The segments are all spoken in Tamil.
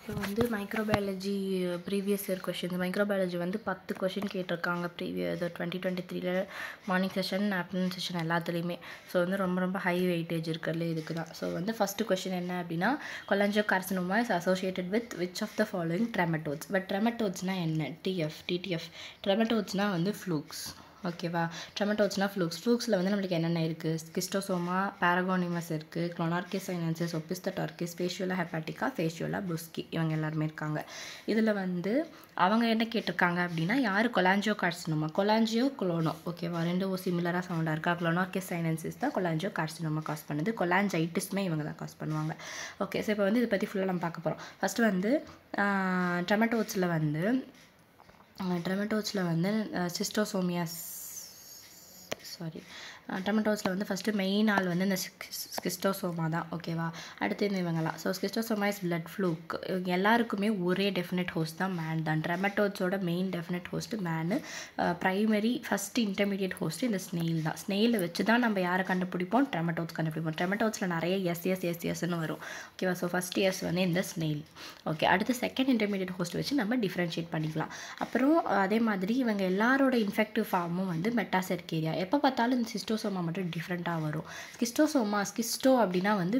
இப்போ வந்து microbiology previous year question microbiology வந்து 10 கொஷின் கேட்டிருக்காங்க இது 2023 மார்னிங் செஷன் ஆஃப்டர்நூன் செஷன் எல்லாத்துலேயுமே. ஸோ வந்து ரொம்ப ரொம்ப ஹை வெயிட்டேஜ் இருக்கிறதுல இதுக்கு தான். ஸோ வந்து ஃபஸ்ட்டு கொஷின் என்ன அப்படின்னா, cholangiocarcinoma is associated with which of the following trematodes. But ட்ரெமட்டோட்ஸ்னால் என்ன? டிடிஎஃப். ட்ரெமட்டோட்ஸ்னால் வந்து ஃப்ளூக்ஸ். ஓகேவா? ட்ரெமட்டோட்ஸ்னால் ஃப்ளூக்ஸில் வந்து நம்மளுக்கு என்னென்ன இருக்குது? ஸ்கிஸ்டோசோமா, பாரகோனிமஸ் இருக்குது, க்ளோனார்கிஸ் சைனென்சிஸ், ஒபிஸ்தடார்கிஸ், ஃபேஷியோலா ஹெப்பாட்டிகா, ஃபேஷியோலா புஸ்கி, இவங்க எல்லாருமே இருக்காங்க. இதில் வந்து அவங்க என்ன கேட்டிருக்காங்க அப்படின்னா, யார் கொலாஞ்சியோகார்சினோமா, கொலாஞ்சியோ குளோனோ, ஓகேவா? ரெண்டும் சிமிலராக சவுண்டாக இருக்கா? க்ளோனார்கிஸ் சைனென்சிஸ் தான் கொலாஞ்சியோகார்சினோமா காஸ் பண்ணுது. கொலாஞ்சைட்டிஸ்மே இவங்க தான் காஸ் பண்ணுவாங்க. ஓகே, ஸோ இப்போ வந்து இதை பற்றி ஃபுல்லாக நம்ம பார்க்க போகிறோம். ஃபஸ்ட்டு வந்து ட்ரெமட்டோட்ஸில் வந்து சிஸ்டோசோமியாஸ் டொமேட்டோஸில் வந்து ஃபஸ்ட்டு மெயின் ஆள் வந்து இந்த ஸ்கிஸ்டோசோமா தான். ஓகேவா? அடுத்து இந்த இவங்கலாம். So schistosoma is blood fluke. இவங்க எல்லாருக்குமே ஒரே டெஃபினட் ஹோஸ்ட் தான் மேன் தான். ட்ரெமட்டோட்ஸோட main definite host man. Primary first intermediate host இந்த ஸ்னெயில் தான். ஸ்னெயிலை வச்சு தான் நம்ம யாரை கண்டுபிடிப்போம்? ட்ரெமட்டோட்ஸ் கண்டுபிடிப்போம். ட்ரெமட்டோட்ஸில் நிறைய எஸ்ன்னு வரும். ஓகேவா? ஸோ ஃபஸ்ட் எஸ் வந்து இந்த ஸ்னெயில். ஓகே, அடுத்து செகண்ட் இன்டர்மீடியட் ஹோஸ்ட் வச்சு நம்ம டிஃப்ரென்ஷியேட் பண்ணிக்கலாம். அப்புறம் அதே மாதிரி இவங்க எல்லாரோட இன்ஃபெக்டிவ் ஃபார்மும் வந்து மெட்டாசெர்கேரியா. எப்போ பார்த்தாலும் இந்த சிஸ்டோசோமா மட்டும் டிஃப்ரெண்ட்டாக வரும். ஸ்கிஸ்டோ அப்படின்னா வந்து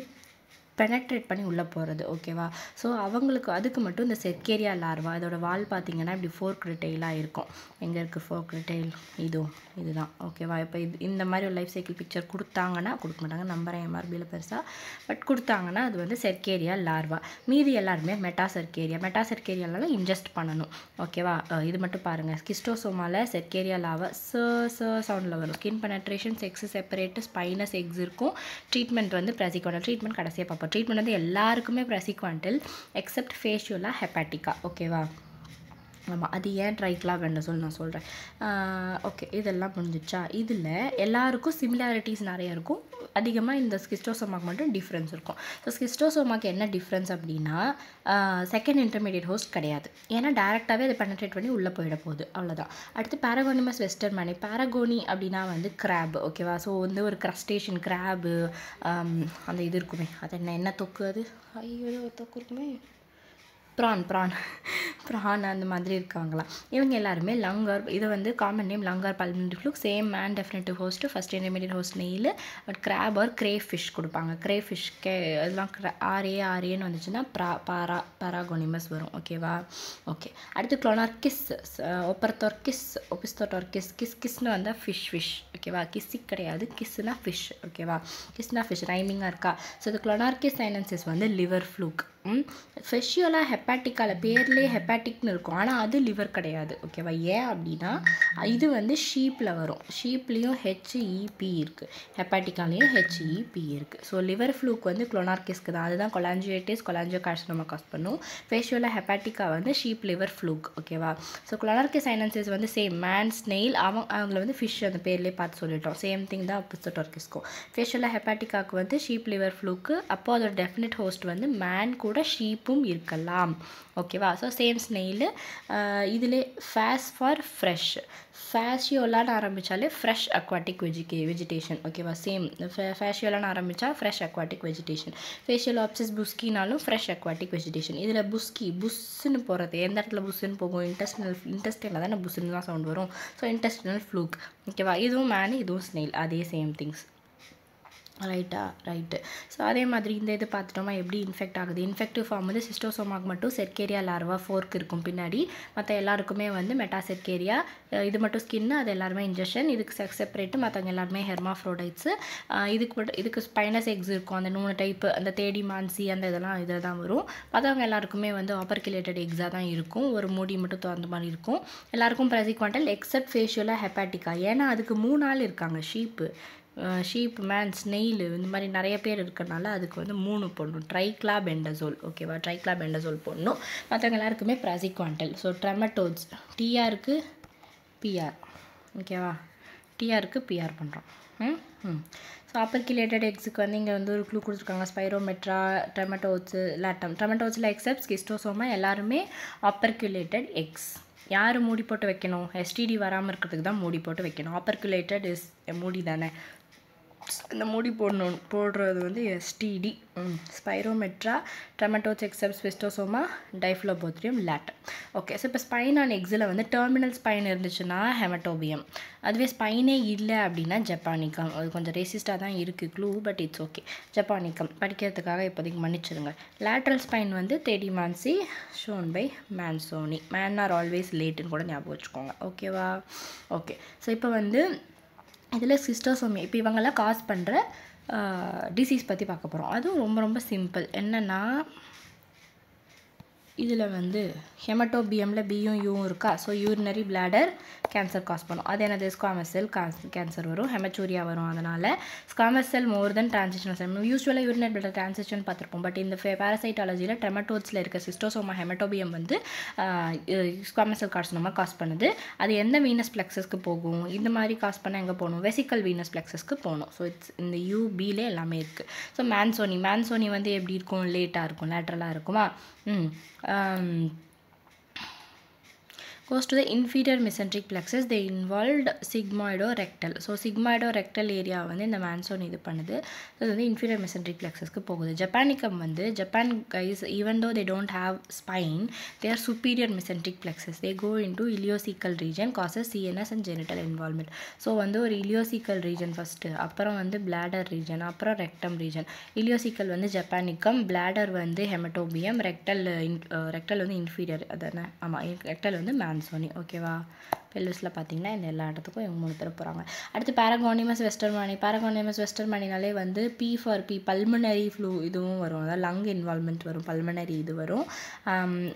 பெனட்ரேட் பண்ணி உள்ளே போகிறது. ஓகேவா? ஸோ அவங்களுக்கு அதுக்கு மட்டும் இந்த செர்கேரியா லார்வா, இதோட வால் பார்த்திங்கன்னா இப்படி ஃபோர்க் டெய்லாக இருக்கும். எங்கே இருக்குது ஃபோர்க் டெய்ல்? இதுதான். ஓகேவா? இப்போ இந்த மாதிரி ஒரு லைஃப் சைக்கிள் பிக்சர் கொடுத்தாங்கன்னா, கொடுக்க மாட்டாங்க நம்புறேன் எம்ஆர்பியில் பெருசாக, பட் கொடுத்தாங்கன்னா அது வந்து செர்கேரியா லார்வா. மீதி எல்லாருமே மெட்டாசெர்கேரியாலாம் இன்ஜெஸ்ட் பண்ணணும். ஓகேவா? இது மட்டும் பாருங்கள். ஸ்கிஸ்டோசோமாவில் செர்கேரியா லார்வா சவுண்டில் வரும். Skin penetration, sex separate, spinach X இருக்கும். ட்ரீட்மெண்ட் வந்து ப்ரெசிக்வாண்டல். ட்ரீட்மெண்ட் கடைசியாக பார்ப்போம். ட்ரீட்மெண்ட் வந்து எல்லாருக்குமே ப்ரெசிக்வாண்டல் எக்ஸப்ட் ஃபேஷியோலா ஹெப்பாட்டிகா. ஓகேவா? ஆமாம், அது ஏன் ட்ரைக்ளாப் என்ன சொல்லி நான் சொல்கிறேன். ஓகே, இதெல்லாம் முடிஞ்சிச்சா? இதில் எல்லாருக்கும் சிமிலாரிட்டிஸ் நிறைய இருக்கும். அதிகமாக இந்த ஸ்கிஸ்டோசோமாக்கு மட்டும் டிஃப்ரென்ஸ் இருக்கும். ஸோ ஸ்கிஸ்டோசோமாக்கு என்ன டிஃப்ரென்ஸ் அப்படின்னா, செகண்ட் இன்டர்மீடியட் ஹோஸ்ட் கிடையாது. ஏன்னா டேரெக்டாகவே அதை பெனட்ரேட் பண்ணி உள்ளே போயிட போகுது, அவ்வளோதான். அடுத்து பாரகோனிமஸ் வெஸ்டர்ன் மணி. பாரகோனி அப்படின்னா வந்து கிராப். ஓகேவா? ஸோ வந்து ஒரு க்ரஸ்டேஷன் கிராபு, அந்த இது இருக்குமே, அது என்ன தொக்கு, அது ஐயோ தொக்கு இருக்குமே, ப்ரான் அந்த மாதிரி இருக்காங்களாம். இவங்க எல்லாருமே லங்கர். இது வந்து காமன் நேம் லங்கர் pulmonary fluke. Same man definitive host, first intermediate host snail. But crab or crayfish கொடுப்பாங்க. கிரே ஃபிஷ் அதெல்லாம் ஆர்ஏன்னு வந்துச்சுன்னா பாராகோனிமஸ் வரும். ஓகேவா? ஓகே, அடுத்து க்ளோனார்கிஸ், ஒபிஸ்தடார்கிஸ், கிஸ்னு வந்தால் ஃபிஷ். ஓகேவா? கிஸ்ஸி கிடையாது, கிஸ்னா ஃபிஷ். ஓகேவா? கிஸ்னா ஃபிஷ் ரைமிங்காக இருக்கா? ஸோ இது க்ளோனார்கிஸ் சைனென்சிஸ் வந்து லிவர் ஃப்ளூக். ஃபேஷியோலா ஹெப்பாட்டிக்காவில் பேர்லேயே ஹெப்பாட்டிக்னு இருக்கும், ஆனால் அது லிவர் கிடையாது. ஓகேவா? ஏன் அப்படின்னா இது வந்து ஷீப்பில் வரும். ஷீப்லேயும் ஹெச்இபி இருக்குது, ஹெப்பாட்டிக்காலேயும் ஹெச்இபி இருக்குது. ஸோ லிவர் ஃப்ளூக் வந்து க்ளோனார்கிஸ்க்கு தான். அதுதான் கொலாஞ்சியோகார்சினோமா காஸ் பண்ணும். ஃபேஷியோலா ஹெப்பாட்டிக்கா வந்து ஷீப் லிவர் ஃப்ளூக். ஓகேவா? ஸோ க்ளோனார்கிஸ் சைனென்சிஸ் வந்து சேம் மேன் ஸ்னெயில். அவங்கள வந்து ஃபிஷ் அந்த பேர்லேயே பார்த்து சொல்லிட்டோம். சேம் திங் தான் ஒபிஸ்தடார்கிஸ்க்கும். ஃபேஷியோலா ஹெப்பாட்டிக்காவுக்கு வந்து ஷீப் லிவர் ஃப்ளூக்கு. அப்போது அதோட டெஃபினட் ஹோஸ்ட் வந்து மேன் கூட ஷீப்பும் இருக்கலாம். ஓகேவா? So same snail. இதிலே ஃபேஸ் ஃபார் ஃப்ரெஷ், ஃபேஷியோலான்னு ஆரம்பித்தாலே ஃப்ரெஷ் அக்வாட்டிக் வெஜிடேஷன். ஓகேவா? சேம் ஃபேஷியோலான்னு ஆரம்பித்தா ஃப்ரெஷ் அக்வாட்டிக் வெஜிடேஷன். ஃபேஷியோலாப்சிஸ் புஸ்கினாலும் ஃப்ரெஷ் அக்வாட்டிக் வெஜிடேஷன். இதில் புஸ்ஸுன்னு போகிறது, எந்த இடத்துல புஸ்ஸுன்னு போகும்? இன்டெஸ்டைனில் தானே புஸ்ஸுன்னு தான் சவுண்ட் வரும். So intestinal ஃப்ளூக். ஓகேவா? இதுவும் மேனு, இதுவும் ஸ்னெயில், அதே சேம் திங்ஸ். ரைட்டு. ஸோ அதே மாதிரி இந்த இது பார்த்துட்டோமா எப்படி இன்ஃபெக்ட் ஆகுது. இன்ஃபெக்டிவ் ஃபார்ம் வந்து சிஸ்டோசோமாக்கு மட்டும் செர்கேரியா லார்வா ஃபோர்க் இருக்கும் பின்னாடி. மற்ற எல்லாருக்குமே வந்து மெட்டாசெர்கேரியா. இது மட்டும் ஸ்கின்னு, அது எல்லாருமே இன்ஜெக்ஷன். இதுக்கு செக்ஸ் செப்பரேட்டு, மற்றவங்க எல்லாருமே ஹெர்மாஃப்ரோடைட்ஸு. இதுக்கு ஸ்பைனஸ் எக்ஸ் இருக்கும். அந்த 3 டைப்பு, அந்த தேடி மான்சி அந்த இதெல்லாம் இதில் தான் வரும். மற்றவங்க எல்லாருக்குமே வந்து ஆப்பர்குலேட்டட் எக்ஸாக தான் இருக்கும். ஒரு மூடி மட்டும் திறந்த மாதிரி இருக்கும். எல்லாருக்கும் ப்ரெசிக்வாண்டல் எக்ஸப்ட் ஃபேஷியோலா ஹெப்பாட்டிக்கா. ஏன்னா அதுக்கு 3 ஆள் இருக்காங்க. ஷீப், மேன், ஸ்னெயில், இந்த மாதிரி நிறைய பேர் இருக்கிறனால அதுக்கு வந்து 3 போடணும். ட்ரைக்ளாபெண்டசோல். ஓகேவா? ட்ரைக்ளாபெண்டசோல் போடணும். மற்றவங்க எல்லாருக்குமே ப்ரெசிக்வாண்டல். So ட்ரெமட்டோட்ஸ் டிஆருக்கு PR. ஓகேவா? டிஆருக்கு பிஆர் பண்ணுறோம். ஸோ ஆப்பர்குலேட்டட் எக்ஸுக்கு வந்து இங்கே வந்து ஒரு க்ளூ கொடுத்துருக்காங்க. ஸ்பைரோமெட்ரா, ட்ரெமட்டோட்ஸு, லாட்டம். ட்ரெமட்டோட்ஸில் எக்ஸப்ட் ஸ்கிஸ்டோசோமா எல்லாருமே ஆப்பர்குலேட்டட் எக்ஸ். யார் மூடி போட்டு வைக்கணும்? எஸ்டிடி வராமல் இருக்கிறதுக்கு தான் மூடி போட்டு வைக்கணும். ஆப்பர்குலேட்டட் இஸ் மூடி தானே. இந்த மூடி போடுறது வந்து STD. Spirometra, trematodes except schistosoma, diphyllobothrium, later. Okay, so இப்போ ஸ்பைன் ஆன் எக்ஸில் வந்து டெர்மினல் ஸ்பைன் இருந்துச்சுன்னா ஹெமட்டோபியம். அதுவே ஸ்பைனே இல்லை அப்படின்னா ஜப்பானிக்கம். அது கொஞ்சம் ரேசிஸ்டாக தான் இருக்குது clue, but it's okay. Japonicum படிக்கிறதுக்காக இப்போதைக்கு மன்னிச்சிடுங்க. லேட்ரல் ஸ்பைன் வந்து தேடிமான்சி, shown by mansoni. Man are always லேட்டுன்னு கூட ஞாபகம் வச்சுக்கோங்க. ஓகேவா? ஓகே, ஸோ இப்போ வந்து இதில் சிஸ்டோசோமி இப்போ இவங்கெல்லாம் காஸ் பண்ணுற டிசீஸ் பற்றி பார்க்க போகிறோம். அதுவும் ரொம்ப ரொம்ப சிம்பிள். என்னென்னா இதில் வந்து ஹெமட்டோபியமில் பியும் யூவும் இருக்கா. So urinary bladder cancer cos பண்ணும். அது என்னது? ஸ்குவாமஸ் செல் கேன்சர் வரும், ஹெமச்சூரியா வரும். அதனால் ஸ்குவாமஸ் செல் மோர் தென் டிரான்சிஷனல் செல். யூஸ்வலாக யூரினரி பிளாடர் டிரான்சிஷன் பார்த்துருப்போம். பட் இந்த பேரசைட்டாலஜியில் ட்ரெமட்டோட்ஸில் இருக்க சிஸ்டோசோமா ஹெமட்டோபியம் வந்து ஸ்குவாமஸ் செல் கார்சினோமா காஸ் பண்ணுது. அது எந்த வீனஸ் பிளெக்ஸஸ்க்கு போகும்? இந்த மாதிரி காஸ் பண்ண எங்கே போகணும்? வெசிக்கல் வீனஸ் பிளெக்ஸஸ்க்கு போகணும். ஸோ இட்ஸ் இந்த யூபிலே எல்லாமே இருக்குது. ஸோ மேன்சோனி வந்து எப்படி இருக்கும்? லேட்டாக இருக்கும், லேட்ரலாக இருக்குமா? Goes to the inferior mesenteric plexus. They involved sigmoidorectal. So sigmoidorectal area வந்து இந்த மேன்சோன் இது பண்ணுது. அது வந்து inferior mesenteric plexusக்கு போகுது. ஜப்பானிக்கம் வந்து Japan guys, even though they don't have spine, they are superior mesenteric plexus. They go into ileocecal region, causes CNS and genital involvement. So வந்து ஒரு ileocecal region ஃபஸ்ட்டு, அப்புறம் வந்து bladder region, அப்புறம் rectum region. ileocecal வந்து ஜப்பானிக்கம், bladder வந்து ஹெமட்டோபியம், ரெக்டல் வந்து inferior. அதானே? ஆமாம், ரெக்டல் வந்து மேன்சோனி. ஓகேவா? பெல்விஸில் பார்த்தீங்கன்னா இந்த எல்லா இடத்துக்கும் இவங்க 3 பேர் போகிறாங்க. அடுத்து பேரகோனிமஸ் வெஸ்டர்மனி. பேரகோனிமஸ் வெஸ்டர்மனினாலே வந்து P பல்மனரி ஃப்ளூ இதுவும் வரும். அதாவது லங் இன்வால்மெண்ட் வரும், பல்மனரி இது வரும்.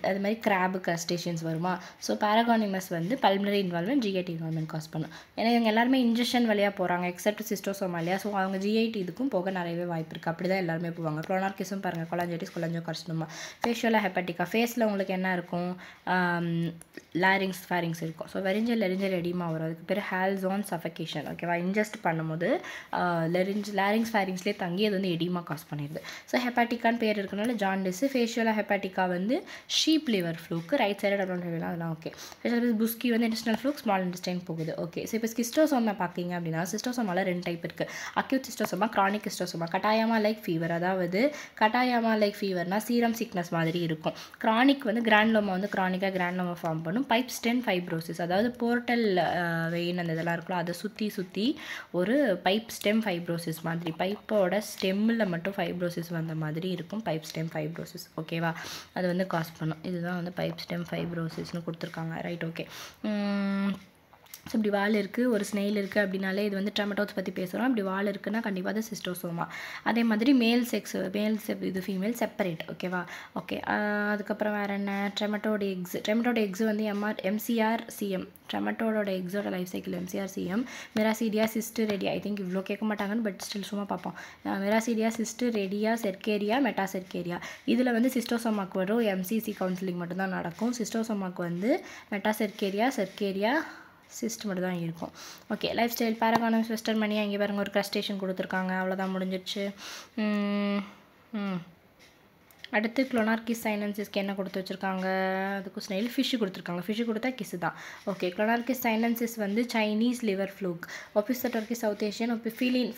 அது மாதிரி கிராபு கஸ்டேஷன்ஸ் வருமா. ஸோ பேரகோனிமஸ் வந்து pulmonary involvement, GIT involvement cause பண்ணும். ஏன்னா இவங்க எல்லாருமே இன்ஜெக்ஷன் வழியாக போகிறாங்க எக்ஸப்ட் சிஸ்டோசோமா இல்லையா. ஸோ அவங்க ஜிஐடி இதுக்கும் போக நிறையவே வாய்ப்பு இருக்குது. அப்படி தான் எல்லாருமே போவாங்க. ப்ளோனார்கிஸும் பாருங்கள், கொலாஞ்சைட்டிஸ், கொலாஞ்சோகார்சினோமா. ஃபேஷியலா ஹெப்பாட்டிக்கா. ஃபேஸில் உங்களுக்கு என்ன இருக்கும்? லாரிங்ஸ் ஃபேரிங்ஸ் இருக்கும். ஸோ லெரிஞ்சல் எடிமா வரும். அதுக்கு பேர் ஹால்ஸான் சஃபகேஷன். ஓகேவா? இன்ஜெஸ்ட் பண்ணும்போது லாரிங்ஸ் ஃபேரிங்ஸ்லேயே தங்கி அது வந்து எடிமா காஸ் பண்ணிடுது. ஸோ ஹெப்பாட்டிக்கான்னு பேர் இருக்கனால ஜாண்டிஸ். ஃபேஷியலா ஹெப்பாட்டிக்கா வந்து sheep liver ஃப்ளூக்கு, right side development, அதெல்லாம் ஓகே. புஸ்கி வந்து இன்டெஸ்டினல் ஃப்ளூக், ஸ்மால் இன்டெஸ்டைன் போகுது. ஓகே, ஸோ இப்போ ஸ்கிஸ்டோசோமா பார்க்கிங்க அப்படின்னா சிஸ்டோசோமாவில் 2 டைப் இருக்குது. Acute schistosoma, chronic schistosoma. கட்டாயமா லைக் ஃபீவர், அதாவது கட்டாயமா லைக் ஃபீவர்னா சீரம் சிக்னஸ் மாதிரி இருக்கும். கிரானிக் வந்து கிராண்ட்லோமா வந்து கிரானிக்காக கிராண்ட்லோமா ஃபார்ம் பண்ணும். பைப் ஸ்டென் ஃபைப்ரோசிஸ், அதாவது போர்ட்டல் வெயின் அந்த இதெல்லாம் இருக்கலாம், அதை சுற்றி ஒரு பைப் ஸ்டெம் ஃபைப்ரோசிஸ் மாதிரி, பைப்போட ஸ்டெம்மில் மட்டும் ஃபைப்ரோசிஸ் வந்த மாதிரி இருக்கும். Pipe stem fibrosis. ஓகேவா? அது வந்து காஸ் பண்ணும். இதுதான் வந்து பைப் ஸ்டெம் ஃபைப்ரோசிஸ்னு கொடுத்துருக்காங்க. Right, okay. ஸோ இப்படி வால் இருக்குது, ஒரு ஸ்னெயில் இருக்குது அப்படின்னாலே இது வந்து ட்ரெமட்டோட்ஸ் பற்றி பேசுகிறோம். இப்படி வால் இருக்குன்னா கண்டிப்பாக அது சிஸ்டோசோமா. அதே மாதிரி மேல் இது ஃபீமேல் செப்பரேட். ஓகேவா? ஓகே. அதுக்கப்புறம் வேறு என்ன? ட்ரெமட்டோட எக்ஸ் வந்து MCR-CM. ட்ரெமட்டோட எக்ஸோட லைஃப் சைக்கிள் MCR-CM. மெராசீடியா, சிஸ்ட்டு, ரெடியா. ஐ திங்க் இவ்வளோ கேட்க மாட்டாங்கன்னு, பட் ஸ்டில் சும்மா பார்ப்போம். மெராசீடியா, சிஸ்ட்டு, ரெடியா, செர்கேரியா, மெட்டாசெர்கேரியா. இதில் வந்து சிஸ்டோசோமாக்கு வரும் MCC கவுன்சிலிங் மட்டும்தான் நடக்கும். சிஸ்டோசோமாக்கு வந்து மெட்டாசெர்கேரியா, செர்கேரியா, சிஸ்ட் மட்டும் தான் இருக்கும். Okay, life style paragonimus westermani. அங்கே பாருங்க ஒரு க்ரஸ்டேஷன் கொடுத்துருக்காங்க. அவ்வளோதான், முடிஞ்சிடுச்சு. அடுத்து க்ளோனார்கிஸ் சைனன்சிஸ்க்கு என்ன கொடுத்து வச்சுருக்காங்க? அதுக்கு ஸ்னெயில் ஃபிஷ்ஷு கொடுத்துருக்காங்க. ஃபிஷ்ஷு கொடுத்தா கிஸ்ஸு தான். ஓகே, க்ளோனார்கிஸ் சைனன்சிஸ் வந்து Chinese liver fluke. Opisthorchis South Asian.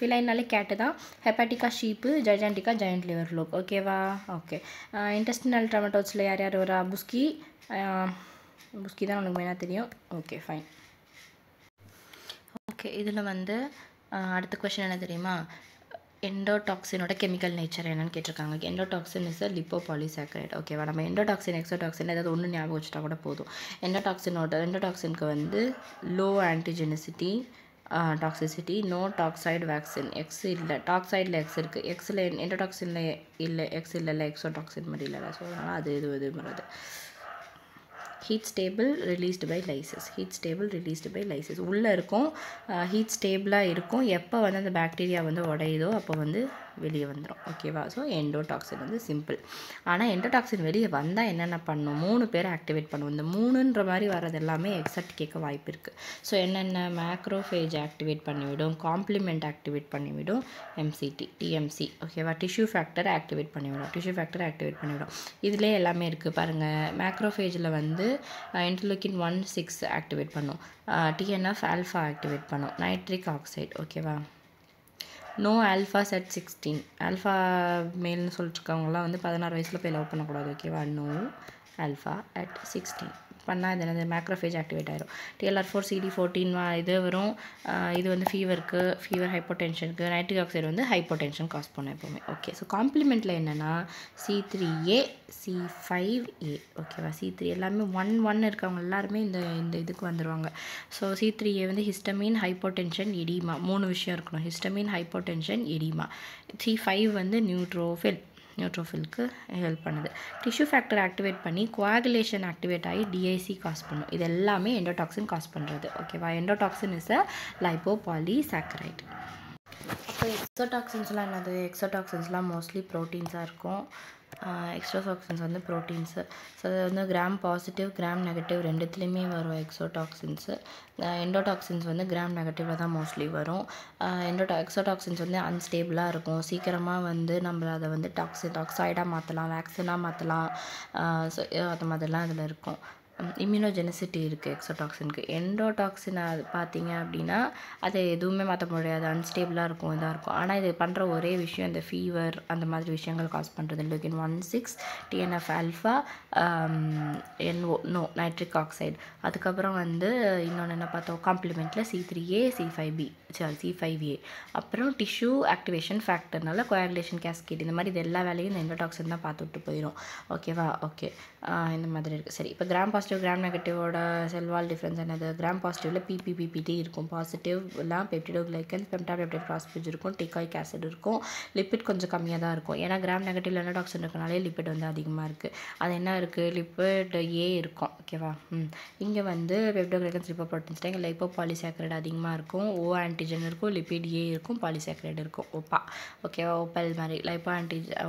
ஃபிலைனாலே கேட்டு தான். Hepatica sheep, gigantica giant liver fluke. ஓகேவா? ஓகே. இன்டெஸ்டினல் ட்ரெமட்டோட்ஸில் யார் யார் வரா? புஸ்கி தான் உனக்கு மெயினாக தெரியும். Okay, fine. ஓகே, இதில் வந்து அடுத்த கொஷின் என்ன தெரியுமா? எண்டோடாக்சினோட கெமிக்கல் நேச்சர் என்னன்னு கேட்டிருக்காங்க. Endotoxin is lipopolysaccharide. ஓகேவா? நம்ம எண்டோடாக்சின் எக்ஸோடாக்சின் ஏதாவது ஒன்று ஞாபகம் வச்சுட்டா கூட போதும். எண்டோடாக்சினுக்கு வந்து low antigenicity, toxicity, no toxoid vaccine. X இல்லை, டாக்சைடில் எக்ஸ் இருக்குது. எக்ஸில் எண்டோடாக்சினில் இல்லை, எக்ஸ் இல்லைல்ல, எக்ஸோடாக்சின் மாதிரி இல்லை. ஸோ அதனால் அது இது வருது. Heat stable released by lysis. உள்ளே இருக்கும், ஹீட் ஸ்டேபிளாக இருக்கும். எப்போ வந்து அந்த பாக்டீரியா வந்து உடையுதோ அப்போ வந்து வெளியே வந்துடும். ஓகேவா? ஸோ எண்டோடாக்சின் வந்து சிம்பிள். ஆனால் எண்டோடாக்சின் வெளியே வந்தால் என்னென்ன பண்ணும்? 3 பேரை ஆக்டிவேட் பண்ணும். இந்த 3ன்ற மாதிரி வர்றது எல்லாமே எக்ஸப்ட் கேட்க வாய்ப்பு இருக்குது. ஸோ என்னென்ன? மேக்ரோஃபேஜ் ஆக்டிவேட் பண்ணிவிடும், காம்ப்ளிமெண்ட் ஆக்டிவேட் பண்ணிவிடும், TMC. ஓகேவா? டிஷ்யூ ஃபேக்டர் ஆக்டிவேட் பண்ணிவிடும். இதிலே எல்லாமே இருக்குது பாருங்கள். மேக்ரோஃபேஜில் வந்து இன்டர்லூக்கின் 1-6 ஆக்டிவேட் பண்ணும், TNF ஆல்ஃபா ஆக்டிவேட் பண்ணும், நைட்ரிக் ஆக்சைடு. ஓகேவா? No alphas at 16. ஆல்ஃபா மேல்னு சொல்லிட்டுருக்கவங்களாம் வந்து 16 வயசில் போய் லவ் பண்ணக்கூடாது, ஓகேவா? நோ ஆல்ஃபா அட் 16 பண்ணால் இது என்னது மேக்ரோஃபேஜ் ஆக்டிவேட் ஆயிரும். TLR4 CD14 இது வரும். இது வந்து ஃபீவர் ஹைப்போடென்ஷனுக்கு. நைட்ரிக் ஆக்சைடு வந்து ஹைப்போடென்ஷன் காஸ் பண்ணும் எப்போவுமே. ஓகே, ஸோ காம்ப்ளிமெண்ட்டில் என்னென்னா C3A C5A, ஓகேவா? C3 எல்லாமே 1 இருக்கவங்க எல்லாருமே இந்த இதுக்கு வந்துடுவாங்க. ஸோ C3A வந்து ஹிஸ்டமின், ஹைப்போடென்ஷன், எடிமா, 3 விஷயம் இருக்கணும். Histamine, hypotension, oedema. C5 வந்து நியூட்ரோஃபிலுக்கு ஹெல்ப் பண்ணுது. டிஷ்யூ ஃபேக்டர் ஆக்டிவேட் பண்ணி கோஆகுலேஷன் ஆக்டிவேட் ஆகி டிஐசி காஸ் பண்ணும். இது எல்லாமே எண்டோடாக்சின் காஸ் பண்ணுறது, ஓகேவா? Endotoxin is a lipopolysaccharide. அப்போ எக்ஸோடாக்சின்ஸ்லாம் என்னது? எக்ஸோடாக்சின்ஸ்லாம் மோஸ்ட்லி ப்ரோட்டீன்ஸாக இருக்கும். எக்ஸோடாக்சின்ஸ் வந்து ப்ரோட்டீன்ஸு. ஸோ அது வந்து கிராம் பாசிட்டிவ் கிராம் நெகட்டிவ் ரெண்டுத்துலேயுமே வரும் எக்ஸோடாக்சின்ஸு. எண்டோடாக்சின்ஸ் வந்து கிராம் நெகட்டிவில் தான் மோஸ்ட்லி வரும். எக்ஸோடாக்சின்ஸ் வந்து அன்ஸ்டேபிளாக இருக்கும். சீக்கிரமாக வந்து நம்ம அதை வந்து டாக்ஸைடாக மாற்றலாம், வேக்சினாக மாற்றலாம். ஸோ அது மாதிரிலாம் அதில் இருக்கும். இம்யூனோஜெனிசிட்டி இருக்குது எக்ஸோடாக்சினுக்கு. எண்டோடாக்சின் அது பார்த்தீங்க அப்படின்னா அதை எதுவுமே மாற்ற முடியாது, அன்ஸ்டேபிளாக இருக்கும், இதாக இருக்கும். ஆனால் இது பண்ணுற ஒரே விஷயம் இந்த ஃபீவர் அந்த மாதிரி விஷயங்கள் காஸ் பண்ணுறது. லுகின் 1,6 TNF alpha NO nitric oxide. அதுக்கப்புறம் வந்து இன்னொன்று என்ன பார்த்தோம் காம்ப்ளிமெண்ட்டில் C3A C5A. அப்புறம் டிஷ்யூ ஆக்டிவேஷன் ஃபேக்டர்னால கோஆகுலேஷன் கேஸ்கேட். இந்த மாதிரி இது எல்லா வேலையும் இந்த எண்டோடாக்சின் தான் பார்த்துட்டு போயிடும், ஓகேவா? ஓகே, இந்த மாதிரி இருக்குது. சரி, இப்போ கிராம் பாசிட்டிவ் கிராம் நெகட்டிவோட செல்வால் டிஃப்ரென்ஸ் என்னது? கிராம் பாசிட்டிவில் PPPD இருக்கும். பாசிட்டிவ்லாம் பெப்டிடோகிளைக்கன் பெப்டைட் கிராஸ் பிரிட்ஜ் இருக்கும். டிகாயிக் ஆசிட் இருக்கும். லிப்பிட் கொஞ்சம் கம்மியாக தான் இருக்கும். ஏன்னா கிராம் நெகட்டிவ் எண்டோடாக்சின் இருக்கனாலே லிப்பிட் வந்து அதிகமாக இருக்குது. அது என்ன இருக்குது? லிப்பிட் A இருக்கும், ஓகேவா? இங்கே வந்து பெப்டிடோகிளைக்கன் லிப்போப்ரோட்டீன்ஸ் இங்கே லைப்போபாலிசாக்கரைடு அதிகமாக இருக்கும். O ஆன்டிஜன் இருக்கும், லிப்பிட் A இருக்கும், பாலிசாக்கரைடு இருக்கும். ஓப்பா, ஓகேவா? ஓப்பல் மாதிரி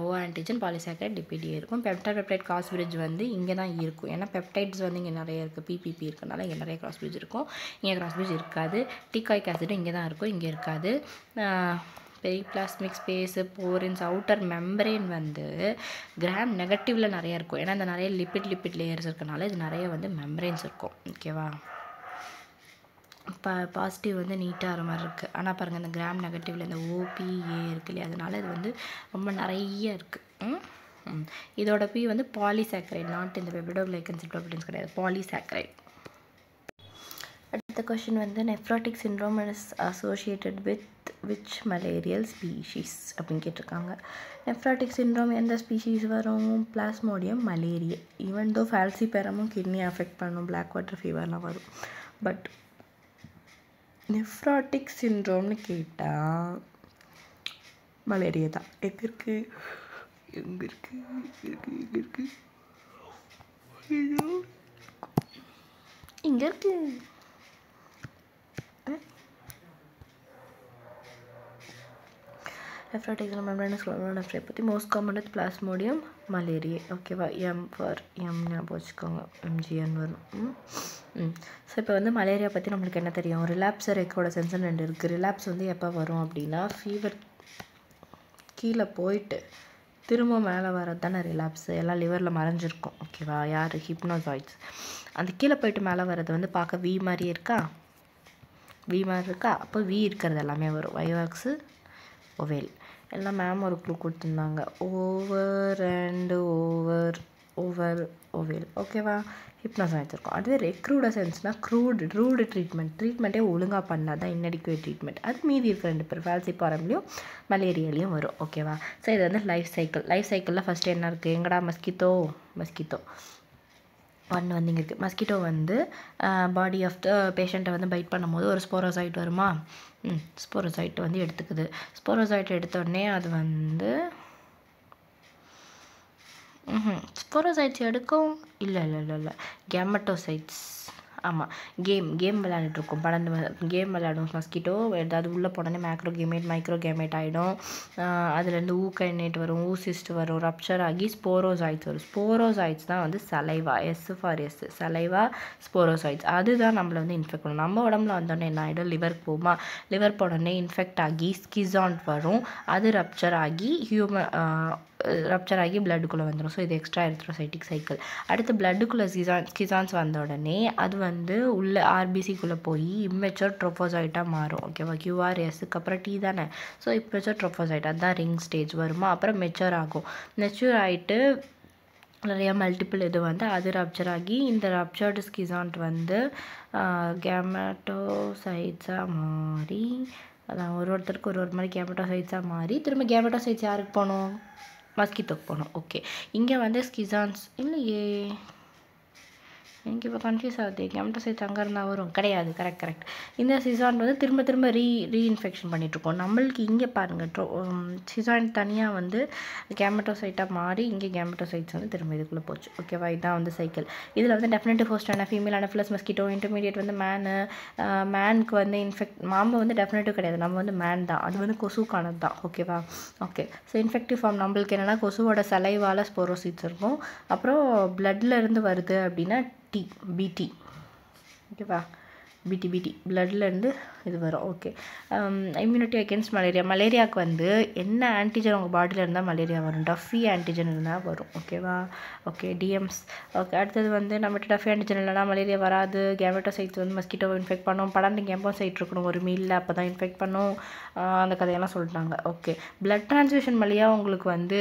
O antigen polysaccharide lipid A இருக்கும். பெப்டைட் கிராஸ் பிரிட்ஜ் வந்து இங்கே தான் இருக்கும். ஏன்னா பெப்டைட்ஸ் வந்து இங்கே நிறைய இருக்குது. PPP இருக்கனால இங்கே நிறைய கிராஸ் பிரிட்ஜ் இருக்கும். இங்கே கிராஸ் பிரிட்ஜ் இருக்காது. டிகாயிக் ஆசிட் இங்கே தான் இருக்கும், இங்கே இருக்காது. பெரிபிளாஸ்மிக் ஸ்பேஸு போரின்ஸ் அவுட்டர் மெம்பரேன் வந்து கிராம் நெகட்டிவில் நிறைய இருக்கும். ஏன்னா இந்த நிறைய லிப்பிட் லேயர்ஸ் இருக்கனால இது நிறைய வந்து மெம்பரேன்ஸ் இருக்கும், ஓகேவா? பாசிட்டிவ் வந்து நீட்டாக வர மாதிரி இருக்குது. ஆனால் பாருங்கள் இந்த கிராம் நெகட்டிவில் இந்த OPA இருக்கு இல்லையா, அதனால இது வந்து ரொம்ப நிறைய இருக்குது. இதோட P வந்து பாலிசாக்கரைட், நாட் இந்த பெப்டிடோகிளைக்கன் ப்ரோட்டீன்ஸ் கிடையாது, பாலிசாக்கரைட். அடுத்த கொஸ்டின் வந்து nephrotic syndrome is associated with which malarial species அப்படின்னு கேட்டிருக்காங்க. நெஃப்ரோட்டிக் சிண்ட்ரோம் எந்த ஸ்பீஷீஸ் வரும்? Plasmodium malariae. ஈவன் தோ ஃபால்சிபெரமும் கிட்னி அஃபெக்ட் பண்ணும், பிளாக் வாட்டர் ஃபீவர்லாம் வரும். பட் நெஃப்ரோட்டிக் சிண்ட்ரோம்னு கேட்டால் மலேரியா தான். எங்கே இருக்குது? இங்கே இருக்கு. நெஃப்ரோட்டிக் மெம்பரேனஸ் நெஃப்ரை பற்றி most common with plasmodium malaria, ஓகேவா? M ஞாபகம் வச்சுக்கோங்க, MGN வரும். ஸோ இப்போ வந்து மலேரியா பற்றி நம்மளுக்கு என்ன தெரியும்? ரிலாப்ஸர் எக்கோட சென்சன் 2 இருக்குது. ரிலாப்ஸ் வந்து எப்போ வரும் அப்படின்னா ஃபீவர் கீழே போயிட்டு திரும்ப மேலே வரது தானே ரிலாப்ஸு. எல்லாம் லிவரில் மறைஞ்சிருக்கும், ஓகேவா? யார்? ஹிப்னோசாய்ட்ஸ். அந்த கீழே போயிட்டு மேலே வர்றது வந்து பார்க்க V மாதிரி இருக்கா? அப்போ V இருக்கிறது எல்லாமே வரும். வயோவாக்ஸு ஓவேல் எல்லாம் மேம் ஒரு க்ளூ கொடுத்துருந்தாங்க. ஓவர் அண்ட் ஓவேல், ஓகேவா? ஹிப்னோசாய்ட்ஸ் இருக்கும். அதுவே ரெக்ரூடசன்ஸ்னால் ரூடு ட்ரீட்மெண்ட்டே ஒழுங்காக பண்ணால் தான் இன்அடிக்குவேட் ட்ரீட்மெண்ட். அது மீதி இருக்கிற 2 பேர் ஃபால்சிபாரம்லேயும் மலேரியாலையும் வரும், ஓகேவா? ஸோ இது வந்து லைஃப் சைக்கிளில் ஃபஸ்ட்டு என்ன இருக்குது? எங்கடா மஸ்கிட்டோ 1 வந்து இங்கே இருக்குது. மஸ்கிட்டோ வந்து பாடி ஆஃப் த பேஷண்ட்டை வந்து பைட் பண்ணும்போது ஒரு ஸ்போரோசைட் வருமா? ஸ்போரோசைட் வந்து எடுத்துக்குது. ஸ்போரோசைட் எடுத்தோடனே அது வந்து ஸ்போரோசைட்ஸ் எடுக்கும். இல்லை கேமட்டோசைட்ஸ். ஆமாம், கேம் விளையாண்டுட்ருக்கோம். 12 கேம் விளையாடும் மஸ்கிட்டோ. ஏதாவது உள்ளே போனோடனே மைக்ரோ கேமேட் ஆகிடும். அதுலேருந்து ஊகைனேட் வரும், ஊசிஸ்ட் வரும், ரப்சர் ஆகி ஸ்போரோசைட்ஸ் வரும். ஸ்போரோசைட்ஸ் தான் வந்து சலைவா, சலைவா ஸ்போரோசைட்ஸ். அதுதான் நம்மளை வந்து இன்ஃபெக்ட் பண்ணும். நம்ம உடம்புல வந்தோடனே என்ன ஆகிடும்? லிவருக்கு போகுமா? லிவர் போனோடனே இன்ஃபெக்ட் ஆகி ஸ்கிசாண்ட் வரும். அது ரப்சர் ஆகி ரப்ச்சர் ஆகி பிளட்டுக்குள்ளே வந்துடும். ஸோ இது எக்ஸ்ட்ரா எரித்ரோசைட்டிக் சைக்கிள். அடுத்து பிளட்டுக்குள்ளே ஸ்கிசான்ஸ் வந்த உடனே அது வந்து உள்ள ஆர்பிசிக்குள்ளே போய் இம்மெச்சூர் ட்ரோஃபோசைட்டாக மாறும். ஓகேவா, QRSக்கு அப்புறம் T தானே. ஸோ இம்மெச்சூர் ட்ரோஃபோசைட் அதுதான் ரிங் ஸ்டேஜ் வருமா. அப்புறம் மெச்சூர் ஆகும். மெச்சூர் ஆகிட்டு நிறையா மல்டிபிள் இது வந்து அது ரப்ச்சர் ஆகி இந்த ரப்ச்சர்டு ஸ்கிசான்ட் வந்து கேமெட்டோசைட்ஸாக மாறி அதான் ஒருத்தருக்கு ஒரு மாதிரி கேமெட்டோசைட்ஸாக மாறி திரும்ப கேமெட்டோசைட்ஸ் யாருக்கு போகணும், மஸ்கிட்டோக்கு போகணும். ஓகே, இங்கே வந்து ஸ்கிசான்ஸ் இல்லையே, எனக்கு இப்போ கன்ஃபியூஸ் ஆகுது. கேமெட்டோசைட்ஸ் அங்கே இருந்தால் வரும் கிடையாது. கரெக்ட். இந்த சிசான் வந்து திரும்ப ரீஇன்ஃபெக்ஷன் பண்ணிகிட்ருக்கோம். நம்மளுக்கு இங்கே பாருங்கள், சிசான் தனியாக வந்து கேமெட்டோசைட்டாக மாறி இங்கே கேமெட்டோசைட்ஸ் வந்து திரும்ப இதுக்குள்ளே போச்சு. ஓகேவா, இதுதான் வந்து சைக்கிள். இதில் வந்து டெஃபினட்டிவ் ஹோஸ்ட் ஆன ஃபீமேல் அனஃபிலஸ் மஸ்கிட்டோ, இன்டர்மீடியட் வந்து மேனுக்கு வந்து மாம்பு வந்து டெஃபினட்டிவ் கிடையாது, நம்ம வந்து மேன் தான். அது வந்து கொசுக்கானது தான். ஓகேவா. ஓகே, ஸோ இன்ஃபெக்டிவ் ஃபார்ம் நம்மளுக்கு என்னென்னா கொசுவோட சலைவால் ஸ்போரோசிட்ஸ் இருக்கும். அப்புறம் பிளட்டில் இருந்து வருது அப்படின்னா BT. ஓகேவா, BT பிளட்லேருந்து இது வரும். ஓகே, இம்யூனிட்டி அகேன்ஸ்ட் மலேரியாவுக்கு வந்து என்ன ஆன்டிஜன் உங்கள் பாடியில் இருந்தால் மலேரியா வரும், டஃபி ஆன்டிஜன் இருந்தால் வரும். ஓகேவா. Okay, DMs. ஓகே, அடுத்தது வந்து நம்மகிட்ட டஃபி ஆன்டிஜன் இல்லைனா மலேரியா வராது. கேமெட்டோசைட்ஸ் வந்து மஸ்கிட்டோ இன்ஃபெக்ட் பண்ணும். படர்ந்து கேம்போசைட் இருக்கணும் ஒரு மீலில், அப்போ தான் இன்ஃபெக்ட் பண்ணும். அந்த கதையெல்லாம் சொல்லிட்டாங்க. ஓகே, பிளட் டிரான்ஸ்ஃபியூஷன் வழியாக உங்களுக்கு வந்து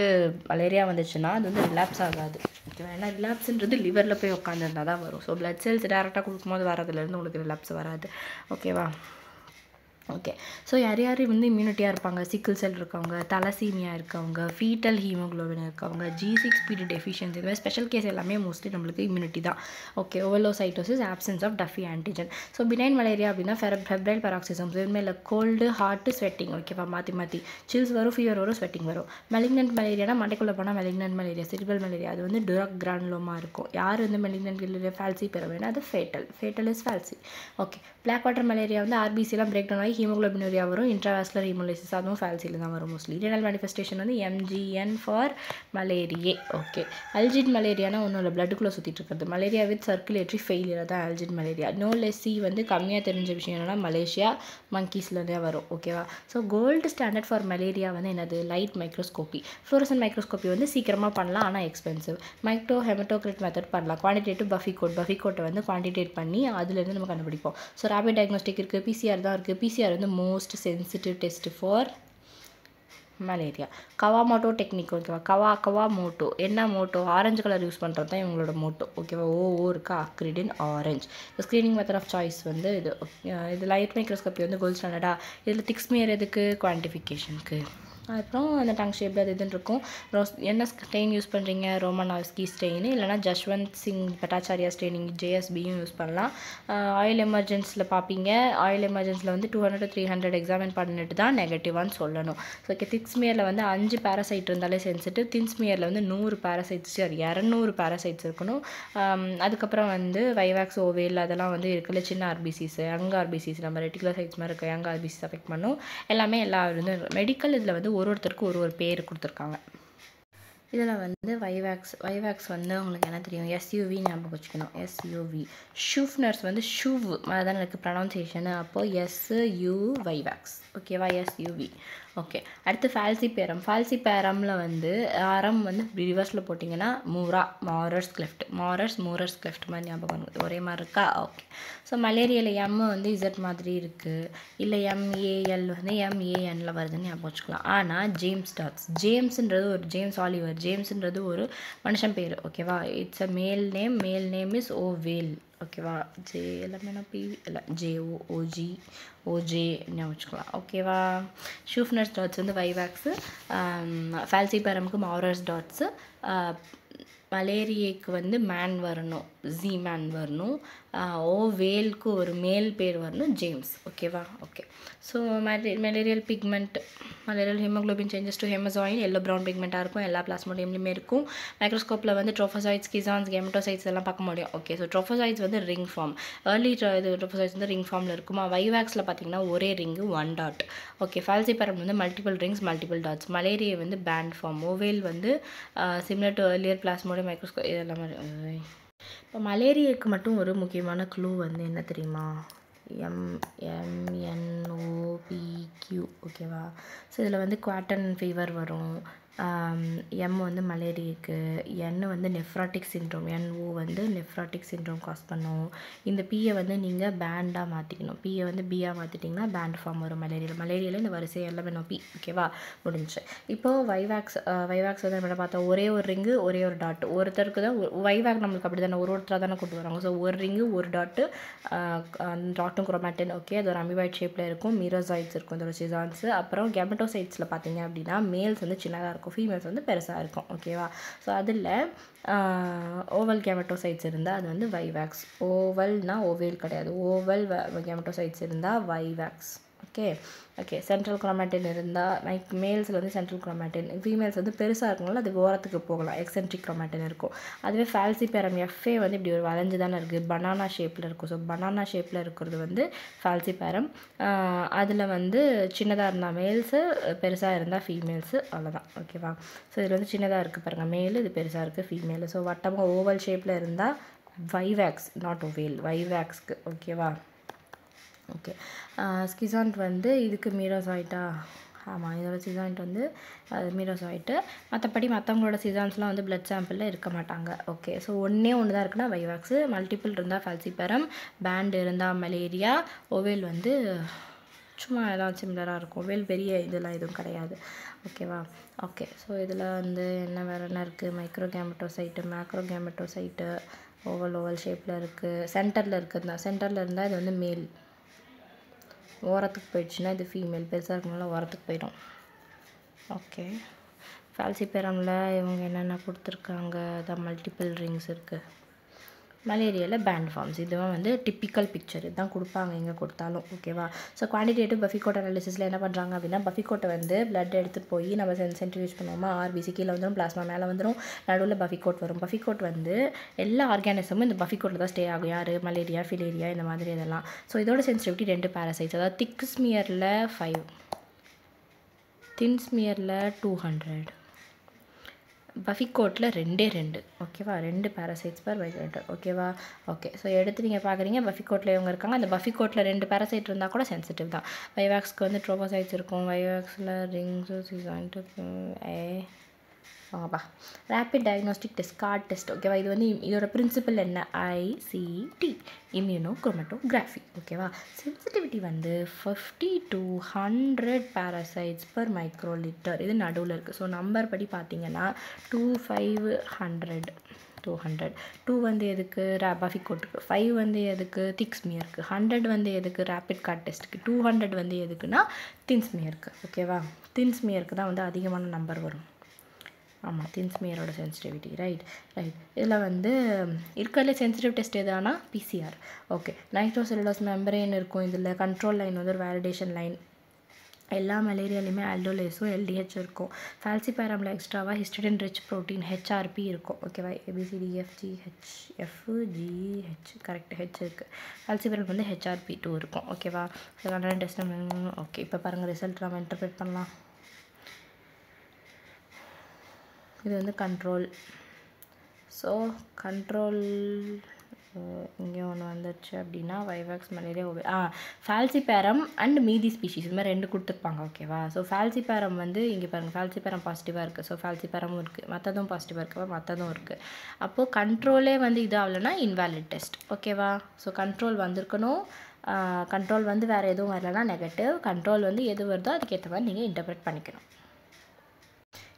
மலேரியா வந்துச்சுன்னா அது வந்து ரிலாப்ஸ் ஆகாது. ஓகேவா, ஏன்னா ரிலாப்ஸ்ன்றது லிவரில் போய் உட்காந்துருந்தால் தான் வரும். ஸோ பிளட் செல்ஸ் டேரெக்டாக கொடுக்கும்போது வரதுலேருந்து உங்களுக்கு ரிலாப்ஸ் வராது. ஓகேவா. ஓகே, ஸோ யார் வந்து இம்யூனிட்டியாக இருப்பாங்க, சிக்கிள் செல் இருக்கவங்க, தலசீமியா இருக்கவங்க, ஃபீட்டல் ஹீமோக்ளோபின் இருக்கவங்க, G6PD டெஃபிஷியன்சி, இந்த மாதிரி ஸ்பெஷல் கேஸ் எல்லாமே மோஸ்ட்லி நம்மளுக்கு இம்யூனிட்டி தான். Okay, ovalocytosis, absence of Duffy antigen. So benign malaria அப்படின்னா ஃபெப்ரைல் பெராக்சிசம், இதுமாதிரி கோல்டு, ஹார்ட்டு, ஸ்வெட்டிங். ஓகேவா, மாற்றி சில்ஸ் வரும், ஃபீவர் வரும், ஸ்வெட்டிங் வரும். மெலிக்னன்ட் மலேரியானா மண்டைக்குள்ளே போனால் மெலிக்னன்ட் மலேரியா, செரிப்ரல் மலேரியா அது வந்து டுரக் கிரானுலோமா இருக்கும். யார் வந்து மெலிக்னன்ட் மலேரியா ஃபால்சி பெற வேணும், அது fatal is falci. Okay, black water malaria வந்து ஆர்பிசிலாம் பிரேக் டவுன் ஆகி ஹீமோக்ளோபினுரியா வரும். இன்ட்ராவாஸ்குலர் ஹீமோலைசிஸ் அதுவும் ஃபால்சியில் தான் வரும் மோஸ்ட்லி. ரீனல் மேனிஃபெஸ்டேஷன் வந்து MGN ஃபார் மலேரியே. ஓகே, அல்ஜிட் மலேரியானா ஒன்றும் இல்லை, பிளட்டுக்குள்ளே சுற்றிட்டு இருக்கிறது. மலேரியா வித் சர்க்குலேட்டரி ஃபெயிலியர் தான் அல்ஜிட் மலேரியா. நோ லெஸ்ஸி வந்து கம்மியாக தெரிஞ்ச விஷயம் என்னென்னா மலேசியா மங்கீஸ்லேருந்தே வரும். ஓகேவா. So gold standard for malaria வந்து என்னது, லைட் மைக்ரோஸ்கோப்பி. ஃப்ளோரசன் மைக்ரோஸ்கோப்பி வந்து சீக்கிரமாக பண்ணலாம், ஆனால் எக்ஸ்பென்சிவ். ஹெமட்டோக்ரிட் மெத்தட் பண்ணலாம். குவான்டிடேட்டிவ் பஃபிகோட்டை வந்து குவான்டிடேட் பண்ணி அதுலேருந்து நம்ம கண்டுபிடிப்போம். ஸோ ரேபிட் டயக்னோஸ்டிக் இருக்குது, PCR தான் இருக்குது. PCR வந்து most sensitive test for malaria. Kawamoto technique. ஓகேவா, கவாமோட்டோ என்ன மோட்டோ, ஆரஞ்சு கலர் யூஸ் பண்ணுறது தான் இவங்களோட மோட்டோ. ஓகேவா, இருக்கா acridine orange. Screening method of choice வந்து இது லைட் மைக்ரோஸ்கோப்பி வந்து கோல்ட் ஸ்டாண்டர்டா. இதில் திக்ஸ்மியர் எதுக்கு, குவான்டிஃபிகேஷனுக்கு. அப்புறம் அந்த டங் ஷேப்பில் அது இதுன்னு இருக்கும். என்ன ஸ்டெயின் யூஸ் பண்ணுறீங்க, ரோமனாவ்ஸ்கி ஸ்டெயின் இல்லைனா ஜஷ்வந்த் சிங் பட்டாச்சாரியா ஸ்டெயினிங் JSBயும் யூஸ் பண்ணலாம். ஆயில் எமர்ஜென்ஸில் பார்ப்பீங்க. ஆயில் எமர்ஜென்ஸில் வந்து 200 to 300 எக்ஸாமின் பண்ணிட்டு தான் நெகட்டிவான்னு சொல்லணும். ஸோ திக் ஸ்மியரில் வந்து 5 பேராசைட் இருந்தாலே சென்சிட்டிவ். தின் ஸ்மியரில் வந்து 100 பேராசைட்ஸ் 200 பேராசைட்ஸ் இருக்கணும். அதுக்கப்புறம் வந்து வைவாக்ஸ், ஓவேல் அதெல்லாம் வந்து இருக்குல்ல, சின்ன ஆர்பிசிஸ், யங் ஆர்பிசிஸ், நம்ம ரெட்டிகுலோசைட்ஸ் மாதிரி இருக்க யங் ஆர்பிசிஸ் அஃபெக்ட் பண்ணும். எல்லாமே வந்து மெடிக்கல் இதில் வந்து ஒருத்தருக்கு ஒரு பேர் கொடுத்துருக்காங்க. இதில் வந்து வைவாக்ஸ் வந்து உங்களுக்கு என்ன தெரியும், SUV ஞாபகம் வச்சுக்கணும். SUV. ஷூஃப்னர்ஸ் வந்து ஷூவ் அதான் எனக்கு ப்ரொனவுன்சியேஷனு. அப்போது SU வைவாக்ஸ். ஓகேவா, SUV. ஓகே, அடுத்து ஃபால்சி பேரமில் வந்து ஆரம் வந்து ரிவர்ஸில் போட்டிங்கன்னா மாரர்ஸ் கிளெஃப்ட் மாதிரி ஞாபகம் ஒரே மாதிரி இருக்கா. ஓகே, ஸோ மலேரியாவில் M வந்து Z மாதிரி இருக்குது, இல்லை MAL வந்து MANல வருதுன்னு ஞாபகம் வச்சுக்கலாம். ஆனால் ஜேம்ஸ்ன்றது ஒரு ஜேம்ஸ்ன்றது ஒரு மனுஷன் பேர். ஓகேவா, இட்ஸ் அ மேல் நேம் இஸ் ஓவேல். ஓகேவா, எல்லாமே நான் PV இல்லை JOOG ஞாபகம் வச்சுக்கலாம். ஓகேவா, ஷூஃப்னர்ஸ் டாட்ஸ் வந்து வைவாக்ஸு, ஃபால்சி பேரமுக்கு மாரர்ஸ் டாட்ஸு, மலேரியாக்கு வந்து மேன் வரணும், மேன் வரணும், ஓவேலுக்கு ஒரு மேல் பேர் வரணும், ஜேம்ஸ். ஓகேவா. Okay, so malarial pigment, malarial haemoglobin changes to haemozoin yellow brown பிக்மெண்ட்டாக இருக்கும். எல்லா பிளாஸ்மோடியம்லையுமே இருக்கும். மைக்ரோஸ்கோப்பில் வந்து ட்ரோஃபோசைட்ஸ், கிசான்ஸ், கேமெட்டோசைட்ஸ் எல்லாம் பார்க்க முடியும். ஓகே, ஸோ ட்ரோஃபோசைட்ஸ் வந்து ரிங் ஃபார்ம். ட்ரோஃபோசைட்ஸ் வந்து ரிங் ஃபார்மில் இருக்குமா. வைவாக்ஸில் பார்த்தீங்கன்னா ஒரே ring 1 dot. Okay, falciparum வந்து multiple rings multiple dots. Malaria வந்து பேண்ட் ஃபார்ம். ஓவேல் வந்து similar to earlier Plasmodium microscope. இதெல்லாம் இப்போ மலேரியாவுக்கு மட்டும் ஒரு முக்கியமான க்ளூ வந்து என்ன தெரியுமா, MNOPQ. ஓகேவா, ஸோ இதில் வந்து குவாட்டன் ஃபீவர் வரும், எம் வந்து மலேரியாக்கு, என் வந்து நெஃப்ராட்டிக் சிண்ட்ரோம், NO வந்து நெஃப்ராட்டிக் சிண்ட்ரோம் காஸ் பண்ணும். இந்த பியை வந்து நீங்கள் பேண்டாக மாற்றிக்கணும். பியை வந்து பியாக மாற்றிட்டிங்கன்னா பேண்ட் ஃபார்ம் வரும் மலேரியாவில் இந்த வரிசை எல்லாமே பி. ஓகேவா, முடிஞ்சு. இப்போது வைவாக்ஸ் வந்து நம்ம பார்த்தோம், ஒரே ஒரு ரிங்கு ஒரே ஒரு டாட். ஒருத்தருக்கு தான் வைவாக் நம்மளுக்கு அப்படி தானே ஒருத்தராக தானே கூட்டு வராங்க. ஸோ ஒரு ரிங்கு ஒரு டாட்டு, டாட்டும் குரோமாட்டின். ஓகே, அது ஒரு அமிபாய்ட் ஷேப்பில் இருக்கும். மீரோசாய்ட்ஸ் இருக்கும் இதோட சிசான்ஸு. அப்புறம் கெமட்டோசைட்ஸில் பார்த்தீங்க அப்படின்னா மேல்ஸ் வந்து சின்னதாக இருக்கும், ஃபீமேல்ஸ் வந்து பெருசாக இருக்கும். ஓகேவா, ஸோ அதில் ஓவல் கெமட்டோசைட்ஸ் இருந்தால் அது வந்து வைவாக்ஸ். ஓவல்னால் ஓவேல் கிடையாது, ஓவல் கெமட்டோசைட்ஸ் இருந்தால் வைவாக்ஸ். ஓகே சென்ட்ரல் குரோமாட்டின் இருந்தால் மேல்ஸில் வந்து சென்ட்ரல் குரோமாட்டின், ஃபீமேல்ஸ் வந்து பெருசாக இருக்கனால அது ஓரத்துக்கு போகலாம், எக்ஸென்ட்ரிக் குரோமாட்டின் இருக்கும். அதுவே ஃபால்சிபேரம் எஃப்ஏ வந்து இப்படி ஒரு வளைஞ்சு தானே இருக்குது, பனானா ஷேப்பில் இருக்கும். ஸோ பனானா ஷேப்பில் இருக்கிறது வந்து ஃபால்சிபேரம். அதில் வந்து சின்னதாக இருந்தால் மேல்ஸு, பெருசாக இருந்தால் ஃபீமேல்ஸு, அவ்வளோதான். ஓகேவா, ஸோ இதில் வந்து சின்னதாக இருக்குது பாருங்கள் மேலு, இது பெருசாக இருக்குது ஃபீமேலு. ஸோ வட்டமாக ஓவல் ஷேப்பில் இருந்தால் வைவாக்ஸ், நாட் ஓவேல், வைவாக்ஸ்க்கு. ஓகேவா, ஓகே. ஸ்கிசாண்ட் வந்து இதுக்கு மீரோசாய்ட்டா, ஆமாம், இதோட சிசாண்ட் வந்து மீரோசாய்ட்டு. மற்றபடி மற்றவங்களோட சிசான்ஸ்லாம் வந்து பிளட் சாம்பிளில் இருக்க மாட்டாங்க. ஓகே, ஸோ ஒன்று தான் இருக்குன்னா வைவாக்ஸு, மல்டிபிள் இருந்தால் ஃபால்சிபேரம், பேண்ட் இருந்தால் மலேரியா, ஓவேல் வந்து சும்மா ஏதாவது சிமிலராக இருக்கும். ஓவேல் பெரிய இதெல்லாம் எதுவும் கிடையாது. ஓகேவா, ஓகே. ஸோ இதில் வந்து வேறு என்ன இருக்குது, மைக்ரோ கேமட்டோசைட்டு, மேக்ரோ கேமட்டோசைட்டு, ஓவல் ஷேப்பில் இருக்குது. சென்டரில் இருக்குதுன்னா, சென்டரில் இருந்தால் இது வந்து மேல், ஓரத்துக்கு போயிடுச்சுன்னா இது ஃபீமேல், பெருசாக இருக்கனால ஓரத்துக்கு போயிடும். ஓகே, ஃபால்சிபேரமில் இவங்க என்னென்ன கொடுத்துருக்காங்க, அதான் மல்டிபிள் ரிங்ஸ் இருக்குது. மலேரியாவில் பேண்ட் ஃபார்ம்ஸ், இதுவும் வந்து டிப்பிக்கல் பிக்சர், இதுதான் கொடுப்பாங்க எங்கே கொடுத்தாலும். ஓகேவா, ஸோ குவான்டிடேட்டிவ் பஃபிகோட் அனாலிசிஸில் என்ன பண்ணுறாங்க அப்படின்னா, பஃபிகோட்டை வந்து பிளட் எடுத்துகிட்டு போய் நம்ம சென்ட்ரிஃபியூஜ் பண்ணுவோமா, ஆர்பிசி கீழே வந்துடும், பிளாஸ்மா மேலே வந்துடும், நடுவில் பஃபிகோட் வரும். பஃபிகோட் வந்து எல்லா ஆர்கானிசமும் இந்த பஃபிகோட்டில் தான் ஸ்டே ஆகும். யார், மலேரியா, ஃபிலேரியா, இந்த மாதிரி இதெல்லாம். ஸோ இதோட சென்சிட்டிவிட்டி 2 பேரசைட்ஸ், அதாவது திக் ஸ்மியரில் 5, தின் ஸ்மியரில் 200, பஃபிகோட்டில் 2. ஓகேவா, 2 பேரசைட்ஸ் பர் வைக்ரேட்டர். ஓகேவா, ஓகே. ஸோ எடுத்து நீங்கள் பார்க்குறீங்க பஃபிகோட்டில் இவங்க இருக்காங்க. அந்த பஃபிகோட்டில் 2 பேரசைட் இருந்தால் கூட சென்சிட்டிவ் தான். வைவாக்ஸ்க்கு வந்து ட்ரோபோசைட்ஸ் இருக்கும். வைவாக்ஸில் ரிங்ஸு சிசான்ட்டு வாங்கப்பா. Rapid diagnostic test, card test. ஓகேவா, இது வந்து இதோட பிரின்சிபல் என்ன, ICT, இம்யூனோ குரோமட்டோகிராஃபி. ஓகேவா, சென்சிட்டிவிட்டி வந்து 50 to 100 பேரசைட்ஸ் பர் மைக்ரோலிட்டர், இது நடுவில் இருக்குது. ஸோ நம்பர் படி பார்த்தீங்கன்னா 2500, 200. 2 வந்து எதுக்கு, பஃபிகோட்டுக்கு. 5 வந்து எதுக்கு, திக் ஸ்மியருக்கு. 100 வந்து எதுக்கு, ரேப்பிட் கார்ட் டெஸ்ட்டுக்கு. 200 வந்து எதுக்குன்னா தின் ஸ்மியருக்கு. ஓகேவா, தின் ஸ்மியருக்கு தான் வந்து அதிகமான நம்பர் வரும். ஆமாம், தின் ஸ்மியரோட சென்சிட்டிவிட்டி. ரைட். இதில் வந்து இருக்கிறதுல சென்சிட்டிவ் டெஸ்ட் எதுனா PCR. ஓகே, நைட்ரோசெல்லுலோஸ் மெம்பரேன் இருக்கும். இதில் கண்ட்ரோல் லைன் வந்து ஒரு வேலிடேஷன் லைன். எல்லா மலேரியாலையுமே ஆல்டோலேஸும் LDH இருக்கும். ஃபால்சிபேரமில் எக்ஸ்ட்ராவாக ஹிஸ்டிடின் ரிச் ப்ரோட்டீன் HRP இருக்கும். ஓகேவா, ABCDFGH கரெக்ட், ஹெச் இருக்குது. ஃபால்சிபேரம் வந்து HRP2 இருக்கும். ஓகேவா, அதனால் டெஸ்ட். ஓகே, இப்போ பாருங்கள் ரிசல்ட் நம்ம இன்டர்பிரேட் பண்ணலாம். இது வந்து கண்ட்ரோல். ஸோ கண்ட்ரோல் இங்கே ஒன்று வந்துடுச்சு அப்படின்னா வைவாக்ஸ், மலேரியா, ஃபால்சிபேரம் அண்ட் மீதி ஸ்பீஷீஸ், இது மாதிரி 2 கொடுத்துருப்பாங்க. ஓகேவா, ஸோ ஃபால்சிபேரம் வந்து இங்கே பாருங்கள், ஃபால்சிபேரம் பாசிட்டிவாக இருக்குது. ஸோ ஃபால்சிபேரமும் இருக்குது, மற்றதும் பாசிட்டிவாக இருக்குது, மற்றதும் இருக்குது. அப்போது கண்ட்ரோலே வந்து இது ஆகலைன்னா இன்வேலிட் டெஸ்ட். ஓகேவா, ஸோ கண்ட்ரோல் வந்திருக்கணும். கண்ட்ரோல் வந்து வேறு எதுவும் வரலன்னா நெகட்டிவ். கண்ட்ரோல் வந்து எது வருதோ அதுக்கேற்ற மாதிரி நீங்கள் இன்டர்பிரேட் பண்ணிக்கணும்.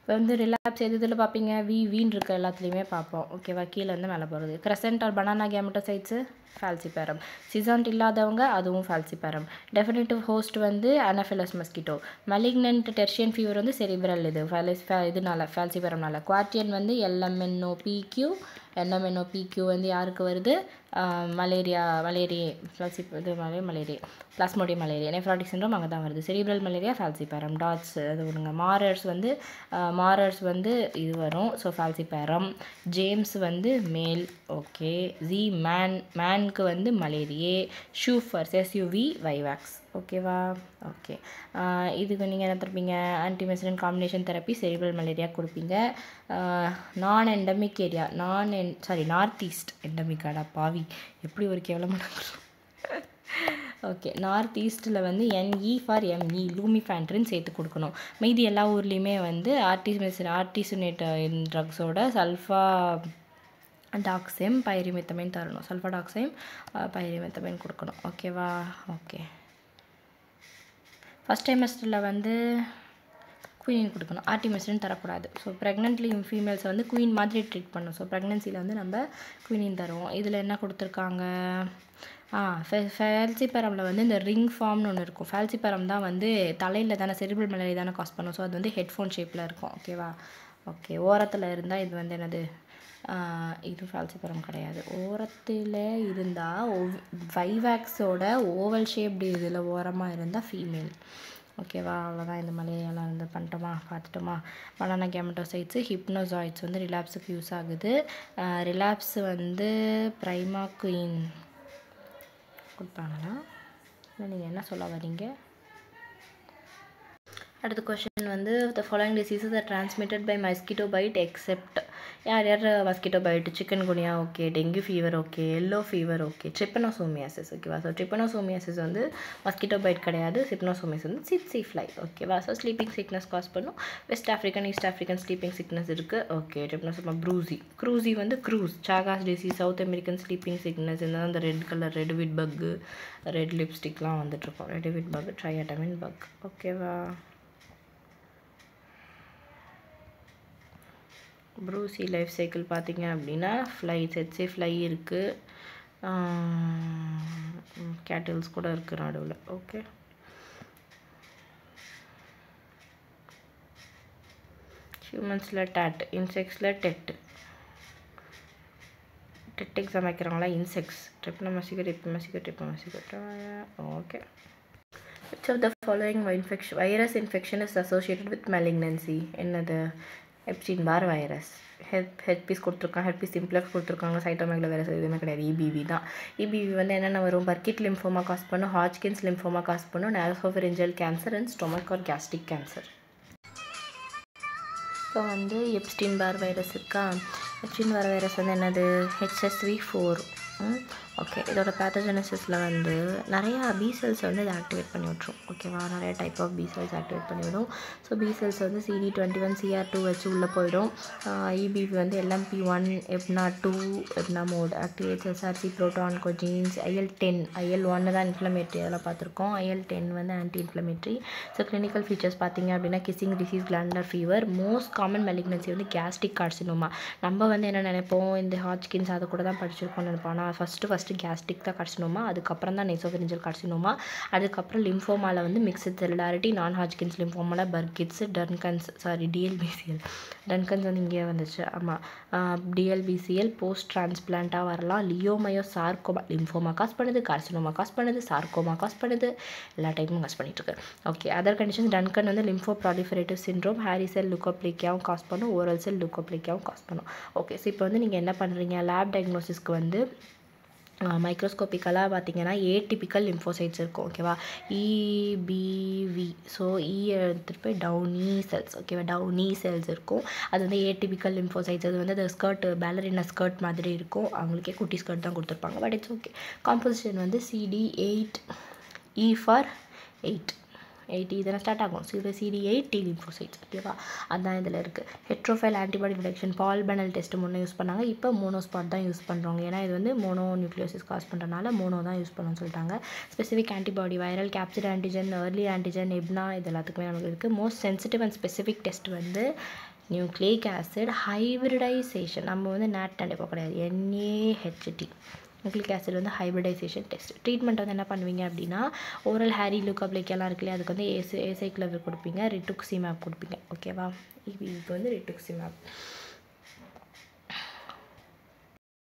இப்போ வந்து ரிலாப்ஸ் எது இதில் பார்ப்பீங்க, வீன் இருக்க எல்லாத்துலேயுமே பார்ப்போம். ஓகேவா, கீழே வந்து மேலே போகிறது. Crescent or banana gametocytes falciparum. Schizont இல்லாதவங்க அதுவும் ஃபால்சிபேரம். டெஃபினட்டிவ் ஹோஸ்ட் வந்து anopheles mosquito. Malignant tertian fever வந்து செரிப்ரல், இதனால ஃபால்சிபேரம்னால. குவார்டியன் வந்து LMNOPQ வந்து யாருக்கு வருது, malariae, plasmodium malariae, nephrotic syndrome அங்கே தான் வருது. Cerebral malaria falciparum. டாட்ஸ் அது ஒன்றுங்க. மாரர்ஸ் வந்து இது வரும். So falciparum. ஜேம்ஸ் வந்து மேல். ஓகே. மேனுக்கு வந்து மலேரியே. ஷூஃபர்ஸ் SUV vivax. ஓகேவா, ஓகே. இதுக்கு நீங்கள் என்ன தருப்பீங்க, ஆன்டிமெசிலின் காம்பினேஷன் தெரப்பி, செரிப்ரல் மலேரியா கொடுப்பீங்க. நான் எண்டமிக் ஏரியா, நார்த் ஈஸ்ட் எண்டமிக்காடா பாவி, எப்படி ஒரு கேவலமான ஓகே, நார்த் ஈஸ்ட்டில் வந்து NE ஃபார் ME லூமிஃபேண்ட்ரின் சேர்த்து கொடுக்கணும். மீதி எல்லா ஊர்லேயுமே வந்து ஆர்டிசினேட் ட்ரக்ஸோட சல்ஃபா டாக்ஸைம் பைரிமெத்தமைன் தரணும். சல்ஃபா டாக்ஸைம் பைரிமெத்தமைன் கொடுக்கணும். ஓகேவா? ஓகே, ஃபஸ்ட் டைமஸ்டரில் வந்து குயின் கொடுக்கணும், ஆர்டிமிஸ்டின் தரக்கூடாது. ஸோ ப்ரெக்னென்ட்லி ஃபீமேல்ஸை வந்து குயின் மாதிரி ட்ரீட் பண்ணணும். ஸோ ப்ரெக்னென்சியில் வந்து நம்ம குயினின் தருவோம். இதில் என்ன கொடுத்துருக்காங்க? ஃபால்சிபரமில் வந்து இந்த ரிங் ஃபார்ம்னு ஒன்று இருக்கும். ஃபால்சிபரம் தான் வந்து தலையில் தானே, செரிபிரல் மலேரியா தானே காஸ் பண்ணும். ஸோ அது வந்து ஹெட்ஃபோன் ஷேப்பில் இருக்கும். ஓகேவா? ஓகே, ஓரத்தில் இருந்தால் இது வந்து என்னது? இது ஃபால்சிபரம் கிடையாது. ஓரத்தில் இருந்தால் வைவாக்ஸோட ஓவல் ஷேப்டு இதில் ஓரமாக இருந்தால் ஃபீமேல். ஓகேவா? அவ்வளோதான். இந்த மலையெல்லாம் வந்து பண்ணிட்டோமா, பார்த்துட்டோமா? பனானா கேமெட்டோசைட்ஸு ஹிப்னோசாய்ட்ஸ் வந்து ரிலாப்ஸுக்கு யூஸ் ஆகுது. ரிலாப்ஸ் வந்து பிரைமாக்வின் கொடுப்பாங்களா? இல்லை நீங்கள் என்ன சொல்ல வரீங்க? அடுத்த கொஷின் வந்து the following diseases are transmitted by mosquito bite except. யார் mosquito bite? Chikungunya okay, dengue fever okay, yellow fever okay, trypanosomiasis. ஓகேவா? ஸோ ட்ரிப்பனோசோமியாசிஸ் வந்து மஸ்கிட்டோ பைட் கிடையாது. சிப்னோசோமியாசிஸ் வந்து சிட்சி ஃப்ளை. ஓகேவா? ஸோ ஸ்லீப்பிங் சிக்னஸ் காஸ் பண்ணும். West African East African sleeping sickness இருக்குது. ஓகே, ட்ரிப்பனோசோமா க்ரூசி வந்து cruz, Chagas disease, South American sleeping sickness, இந்த அந்த red colour reduviid bug, red லிப்ஸ்டிக்லாம் வந்துட்டுருக்கோம். ரெட்விட் பக், ட்ரையாட்டமின் பக். ஓகேவா? ப்ரூசி லைஃப் சைக்கிள் பார்த்தீங்க அப்படின்னா ஃப்ளை, செட்ஸே ஃப்ளை இருக்குது, கேட்டில்ஸ் கூட இருக்குது நடுவில். ஓகே, ஹியூமன்ஸில் டேட், இன்செக்ட்ஸில் டெட் எக்ஸாம் வைக்கிறாங்களா? இன்செக்ட்ஸ் ட்ரிப்னோமசிகோ. Okay, which of the following virus infection is associated with malignancy? என்னது? Epstein Barr virus. ஹெர்பிஸ் கொடுத்துருக்காங்க, ஹெர்பிஸ் சிம்ப்ளெக்ஸ் கொடுத்துருக்காங்க, சைட்டோமெகலோ வைரஸ் எதுவுமே கிடையாது. EBV தான். EBV வந்து என்னென்ன வரும்? பர்கிட் லிம்ஃபோமா காஸ் பண்ணும், ஹாட்கின்ஸ் லிம்ஃபோமா காஸ் பண்ணும், nasopharyngeal cancer and stomach or gastric cancer. So வந்து எப்ஸ்டீன் பார் வைரஸ் இருக்கா? எப்ஸ்டீன் பார் வைரஸ் வந்து என்னது? HSV4. ஓகே, இதோட பேத்தோஜெனசிஸில் வந்து நிறையா பி செல்ஸை வந்து இதை ஆக்டிவேட் பண்ணி விட்ரும். ஓகேவா? நிறைய type of B cells activate பண்ணிவிடும். ஸோ பி செல்ஸ் வந்து CD21 CR2 வச்சு உள்ளே போயிடும். EBV வந்து LMP1 EBNA2 EBNA mode activates SRC proto oncogenes. IL-1 தான் இன்ஃப்ளமேட்ரி, அதெல்லாம் பார்த்துருக்கோம். IL-10 வந்து anti inflammatory. So clinical features பார்த்தீங்க அப்படின்னா kissing disease, glandular fever. Most common malignancy வந்து கேஸ்ட்ரிக் கார்சினோமா. நம்ம வந்து என்ன நினைப்போம்? இந்த ஹாட்கின்ஸ் அதை கூட தான் படிச்சிருக்கோம்னு நினைப்போம். ஆனால் ஃபஸ்ட்டு கேஸ்ட்ரிக் தான் கார்சினோமா, அதுக்கப்புறம் தான் நேசோஃபரிஞ்சியல் கார்சினோமா, அதுக்கப்புறம் லிம்ஃபோமாவில் வந்து மிக்சட் செல்லுலாரிட்டி, நான் ஹாட்கின்ஸ் லிம்ஃபோமாவில் பர்கிட்ஸ், DLBCL. டன்கன்ஸ் வந்து இங்கே வந்துச்சு. ஆமாம், DLBCL போஸ்ட் டிரான்ஸ்பிளான்ட்டாக வரலாம். லியோமயோ சார்கோமா லிம்ஃபோமா காஸ் பண்ணுது, கார்சினோமா காஸ் பண்ணுது, சார்கோமா காஸ் பண்ணுது, எல்லா டைமும் காஸ் பண்ணிட்டுருக்கு. ஓகே, அதர் கண்டிஷன்ஸ் டன்கன் வந்து lymphoproliferative syndrome, hairy cell லுக்கோப்ளிக்கியாவும் காஸ் பண்ணும், ஓரல் செல் லுக்கோப்ளிக்கியாவும் காஸ் பண்ணும். ஓகே, ஸோ இப்போ வந்து நீங்கள் என்ன பண்ணுறீங்க? லேப் டயக்னோசிஸ்க்கு வந்து மைக்ரோஸ்கோப்பிக்கலாக பார்த்தீங்கன்னா ஏடிபிக்கல் லிம்ஃபோசைட்ஸ் இருக்கும். ஓகேவா? EBV. ஸோ எடுத்துகிட்டு போய் டவுனி செல்ஸ். ஓகேவா? டவுனி செல்ஸ் இருக்கும். அது வந்து ஏடிபிக்கல் லிம்ஃபோசைட்ஸ். அது வந்து அந்த ஸ்கர்ட், பேலரினா ஸ்கர்ட் மாதிரி இருக்கும். அவங்களுக்கே குட்டி ஸ்கர்ட் தான் கொடுத்துருப்பாங்க. But it's okay. காம்போசிஷன் வந்து CD8 ஃபார் 8 இதெல்லாம் ஸ்டார்ட் ஆகும். ஸோ இது CD8 T லிம்ஃபோசைட்ஸ். ஓகேவா? அதுதான் இதில் இருக்குது. ஹெட்ரோஃபைல் ஆன்டிபாடி டிடெக்ஷன் பால் பெனல் டெஸ்ட் முன்னே யூஸ் பண்ணாங்க. இப்போ மோனோஸ்பாட் தான் யூஸ் பண்ணுறோங்க. ஏன்னா இது வந்து மோனோ நியூக்ளியோசிஸ் காஸ் பண்ணுறதுனால மோனோ தான் யூஸ் பண்ணணும்னு சொல்லிட்டாங்க. Specific antibody, viral capsid antigen, early antigen, EBNA, இது எல்லாத்துக்குமே நமக்கு இருக்குது. Most sensitive and specific test வந்து நியூக்ளிக் ஆசிட் ஹைப்ரிடைசேஷன். நம்ம வந்து NAT கண்டிப்பாக கிடையாது, NaHT. நியூக்ளிக் ஆசிட் வந்து ஹைப்ரிடைசேஷன் டெஸ்ட். ட்ரீட்மெண்ட் வந்து என்ன பண்ணுவீங்க அப்படின்னா ஓரல் ஹேரி லுக்கோப்ளிக்கெல்லாம் இருக்கு இல்லையா, அதுக்கு வந்து ஏசைக்ளோவிர் கொடுப்பீங்க, ரிட்டுக்சிமேப் கொடுப்பீங்க. ஓகேவா? இப்போ வந்து ரிட்டுக்சிமேப்.